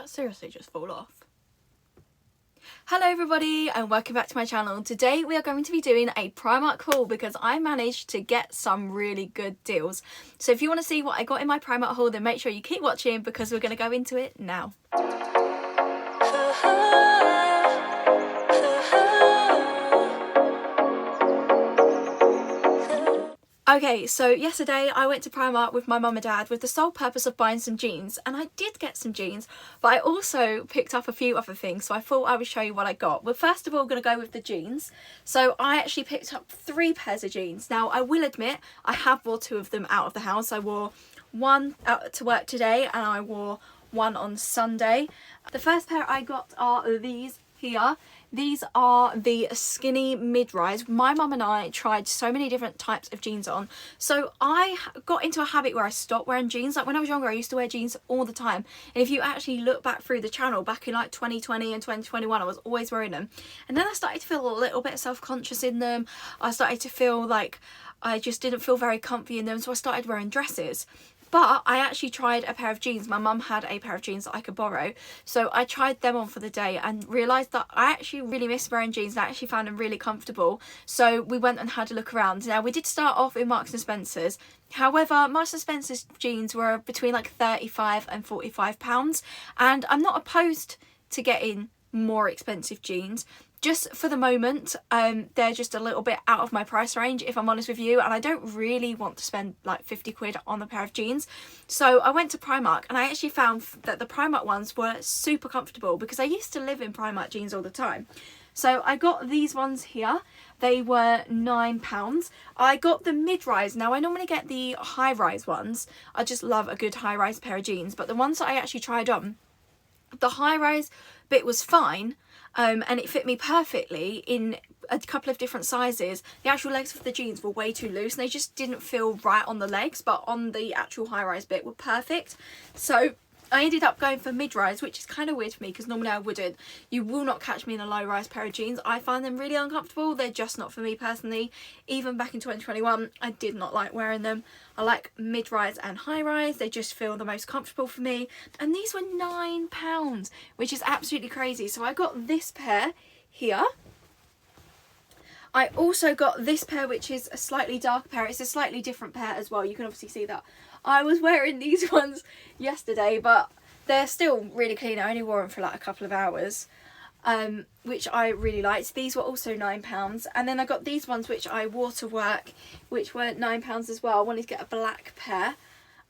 that seriously just fall off? Hello everybody and welcome back to my channel. Today we are going to be doing a Primark haul because I managed to get some really good deals. So if you want to see what I got in my Primark haul, then make sure you keep watching because we're going to go into it now. Okay, so yesterday I went to Primark with my mum and dad with the sole purpose of buying some jeans, and I did get some jeans, but I also picked up a few other things, so I thought I would show you what I got. We're first of all going to go with the jeans. So I actually picked up 3 pairs of jeans. Now I will admit I have wore 2 of them out of the house. I wore one out to work today and I wore one on Sunday. The first pair I got are these here. These are the skinny mid-rise. My mum and I tried so many different types of jeans on. So I got into a habit where I stopped wearing jeans. Like when I was younger, I used to wear jeans all the time. And if you actually look back through the channel, back in like 2020 and 2021, I was always wearing them. And then I started to feel a little bit self-conscious in them. I started to feel like I just didn't feel very comfy in them. So I started wearing dresses. But I actually tried a pair of jeans. My mum had a pair of jeans that I could borrow. So I tried them on for the day and realised that I actually really miss wearing jeans. And I actually found them really comfortable. So we went and had a look around. Now we did start off in Marks and Spencer's. However, Marks and Spencer's jeans were between like £35 and £45. And I'm not opposed to getting more expensive jeans. Just for the moment, they're just a little bit out of my price range, if I'm honest with you, and I don't really want to spend like 50 quid on a pair of jeans. So I went to Primark and I actually found that the Primark ones were super comfortable because I used to live in Primark jeans all the time. So I got these ones here. They were £9. I got the mid-rise. Now I normally get the high-rise ones. I just love a good high-rise pair of jeans, but the ones that I actually tried on, the high-rise bit was fine. And it fit me perfectly in a couple of different sizes. The actual legs of the jeans were way too loose and they just didn't feel right on the legs, but on the actual high-rise bit were perfect. So I ended up going for mid-rise, which is kind of weird for me because normally I wouldn't. You will not catch me in a low-rise pair of jeans. I find them really uncomfortable. They're just not for me personally. Even back in 2021, I did not like wearing them. I like mid-rise and high-rise. They just feel the most comfortable for me. And these were £9, which is absolutely crazy. So I got this pair here. I also got this pair, which is a slightly darker pair. It's a slightly different pair as well. You can obviously see that. I was wearing these ones yesterday, but they're still really clean. I only wore them for like a couple of hours, which I really liked. These were also £9. And then I got these ones, which I wore to work, which were £9 as well. I wanted to get a black pair.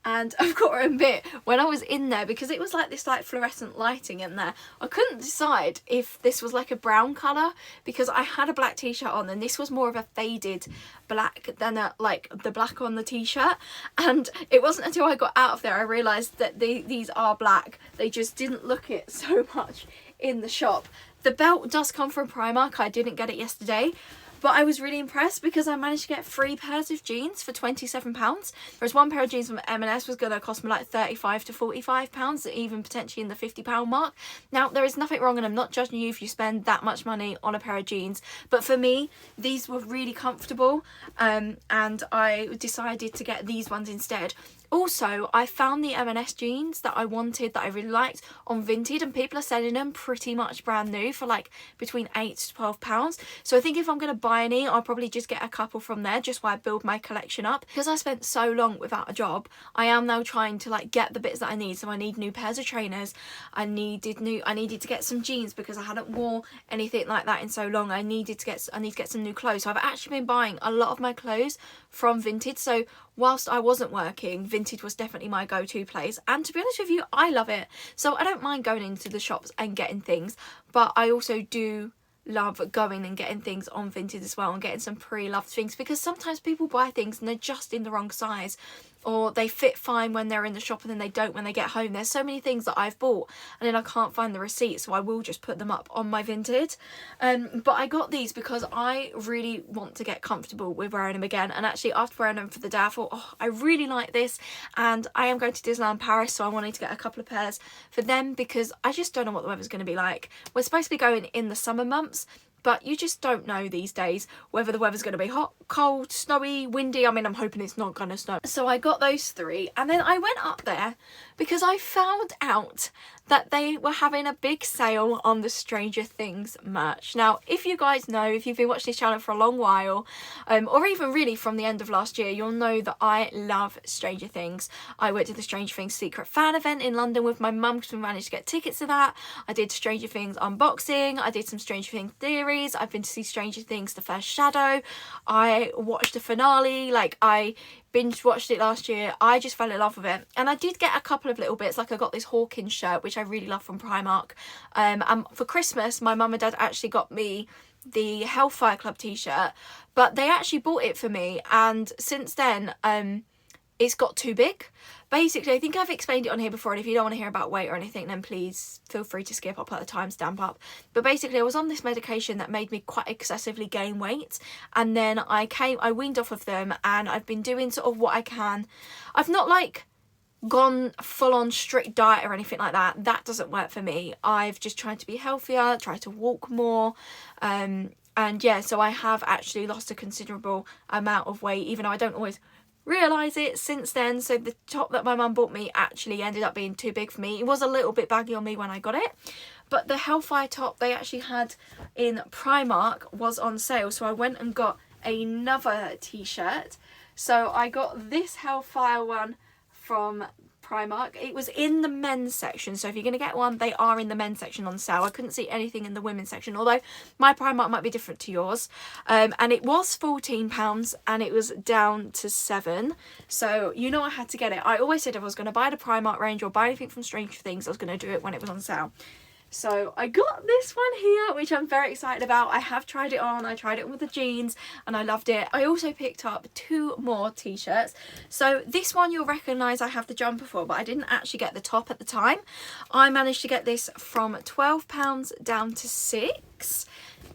And I've got to admit, when I was in there, because it was like this like fluorescent lighting in there, I couldn't decide if this was like a brown colour because I had a black t-shirt on and this was more of a faded black than like the black on the t-shirt. And it wasn't until I got out of there I realised that these are black. They just didn't look it so much in the shop. The belt does come from Primark. I didn't get it yesterday. But I was really impressed because I managed to get 3 pairs of jeans for £27. Whereas one pair of jeans from M&S was going to cost me like £35 to £45, even potentially in the £50 mark. Now, there is nothing wrong, and I'm not judging you if you spend that much money on a pair of jeans. But for me, these were really comfortable, and I decided to get these ones instead. Also, I found the M&S jeans that I wanted, that I really liked, on Vinted, and people are selling them pretty much brand new for like between £8 to £12. So I think if I'm going to buy any, I'll probably just get a couple from there, just while I build my collection up. Because I spent so long without a job, I am now trying to like get the bits that I need. So I need new pairs of trainers. I needed to get some jeans because I hadn't wore anything like that in so long. I need to get some new clothes. So I've actually been buying a lot of my clothes from Vinted. So whilst I wasn't working, Vinted was definitely my go-to place, and to be honest with you, I love it. So I don't mind going into the shops and getting things, but I also do love going and getting things on Vinted as well and getting some pre-loved things, because sometimes people buy things and they're just in the wrong size, or they fit fine when they're in the shop and then they don't when they get home. There's so many things that I've bought and then I can't find the receipt, so I will just put them up on my Vinted. But I got these because I really want to get comfortable with wearing them again, and actually after wearing them for the day I thought, oh, I really like this, and I am going to Disneyland Paris, so I wanted to get a couple of pairs for them because I just don't know what the weather's going to be like. We're supposed to be going in the summer months, but you just don't know these days whether the weather's going to be hot, cold, snowy, windy. I mean, I'm hoping it's not going to snow. So I got those 3, and then I went up there because I found out that they were having a big sale on the Stranger Things merch. Now, if you guys know, if you've been watching this channel for a long while, or even really from the end of last year, you'll know that I love Stranger Things. I went to the Stranger Things secret fan event in London with my mum because we managed to get tickets to that. I did Stranger Things unboxing, I did some Stranger Things theories, I've been to see Stranger Things The First Shadow, I watched the finale, like I binge watched it last year. I just fell in love with it, and I did get a couple of little bits, like I got this Hawkins shirt which I really love from Primark, and for Christmas my mum and dad actually got me the Hellfire Club t-shirt, but they actually bought it for me, and since then it's got too big. Basically, I think I've explained it on here before, and if you don't want to hear about weight or anything, then please feel free to skip. I'll put the timestamp up. But basically, I was on this medication that made me quite excessively gain weight, and then I weaned off of them, and I've been doing sort of what I can. I've not like gone full on strict diet or anything like that. That doesn't work for me. I've just tried to be healthier, tried to walk more, and yeah, so I have actually lost a considerable amount of weight, even though I don't always realise it since then. So the top that my mum bought me actually ended up being too big for me. It was a little bit baggy on me when I got it, but the Hellfire top they actually had in Primark was on sale, so I went and got another t-shirt. So I got this Hellfire one from Primark. It was in the men's section, so if you're going to get one, they are in the men's section on sale. I couldn't see anything in the women's section, although my Primark might be different to yours. And it was £14 and it was down to £7, so you know I had to get it. I always said if I was going to buy the Primark range or buy anything from Stranger Things, I was going to do it when it was on sale. So I got this one here, which I'm very excited about. I have tried it on. I tried it with the jeans and I loved it. I also picked up 2 more t-shirts. So this one you'll recognise I have the jumper for, but I didn't actually get the top at the time. I managed to get this from £12 down to £6.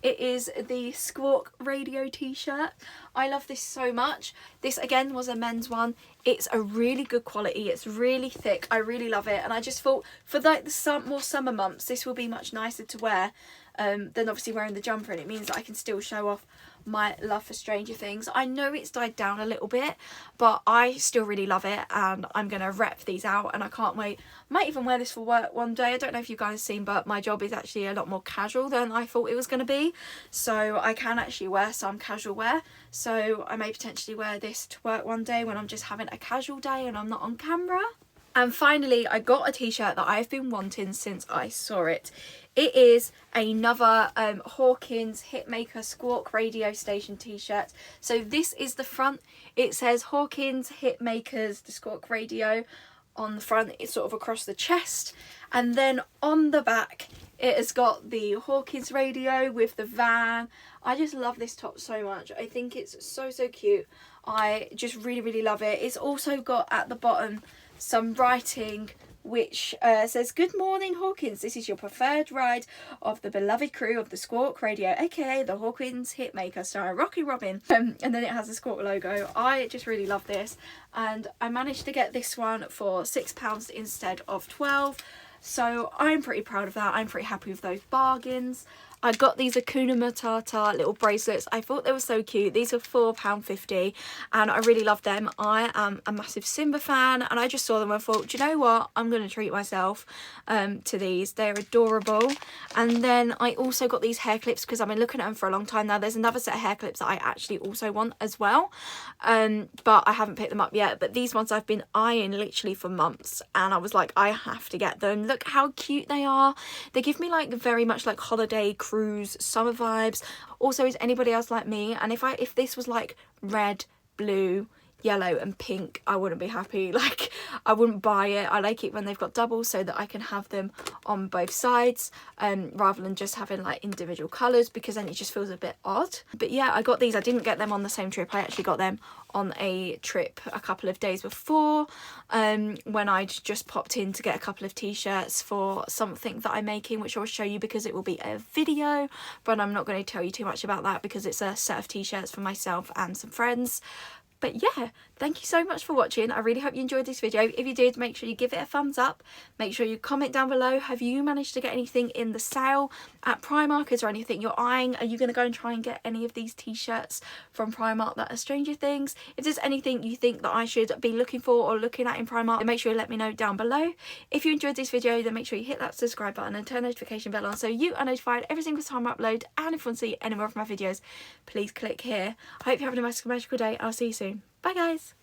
It is the Squawk Radio t-shirt. I love this so much. This again was a men's one. It's a really good quality. It's really thick. I really love it. And I just thought for like the more summer months, this will be much nicer to wear than obviously wearing the jumper. And it means that I can still show off my love for Stranger Things. I know it's died down a little bit, but I still really love it, and I'm gonna rep these out and I can't wait. I might even wear this for work one day. I don't know if you guys have seen, but my job is actually a lot more casual than I thought it was going to be, so I can actually wear some casual wear. So I may potentially wear this to work one day when I'm just having a casual day and I'm not on camera. And finally, I got a t-shirt that I've been wanting since I saw it. It is another Hawkins Hitmaker Squawk radio station t-shirt. So this is the front. It says Hawkins Hitmakers the Squawk radio on the front. It's sort of across the chest. And then on the back, it has got the Hawkins radio with the van. I just love this top so much. I think it's so cute. I just really love it. It's also got at the bottom some writing which says, "Good morning, Hawkins. This is your preferred ride of the beloved crew of the Squawk Radio, aka the Hawkins Hitmaker, starring Rocky Robin." And then it has the Squawk logo. I just really love this, and I managed to get this one for £6 instead of £12. So I'm pretty proud of that. I'm pretty happy with those bargains. I got these Hakuna Matata little bracelets. I thought they were so cute. These are £4.50 and I really love them. I am a massive Simba fan and I just saw them and thought, do you know what? I'm going to treat myself to these. They're adorable. And then I also got these hair clips because I've been looking at them for a long time now. There's another set of hair clips that I actually also want as well. But I haven't picked them up yet. But these ones I've been eyeing literally for months and I was like, I have to get them. Look how cute they are. They give me like very much like holiday cruise summer vibes. Also, is anybody else like me? And if this was like red, blue, yellow and pink, I wouldn't be happy. Like, I wouldn't buy it. I like it when they've got doubles so that I can have them on both sides rather than just having like individual colours, because then it just feels a bit odd. But yeah, I got these. I didn't get them on the same trip. I actually got them on a trip a couple of days before when I'd just popped in to get a couple of t-shirts for something that I'm making, which I'll show you because it will be a video, but I'm not going to tell you too much about that because it's a set of t-shirts for myself and some friends. But yeah, thank you so much for watching. I really hope you enjoyed this video. If you did, make sure you give it a thumbs up. Make sure you comment down below. Have you managed to get anything in the sale at Primark? Is there anything you're eyeing? Are you going to go and try and get any of these t-shirts from Primark that are Stranger Things? If there's anything you think that I should be looking for or looking at in Primark, then make sure you let me know down below. If you enjoyed this video, then make sure you hit that subscribe button and turn notification bell on so you are notified every single time I upload. And if you want to see any more of my videos, please click here. I hope you're having a magical day. I'll see you soon. Bye guys.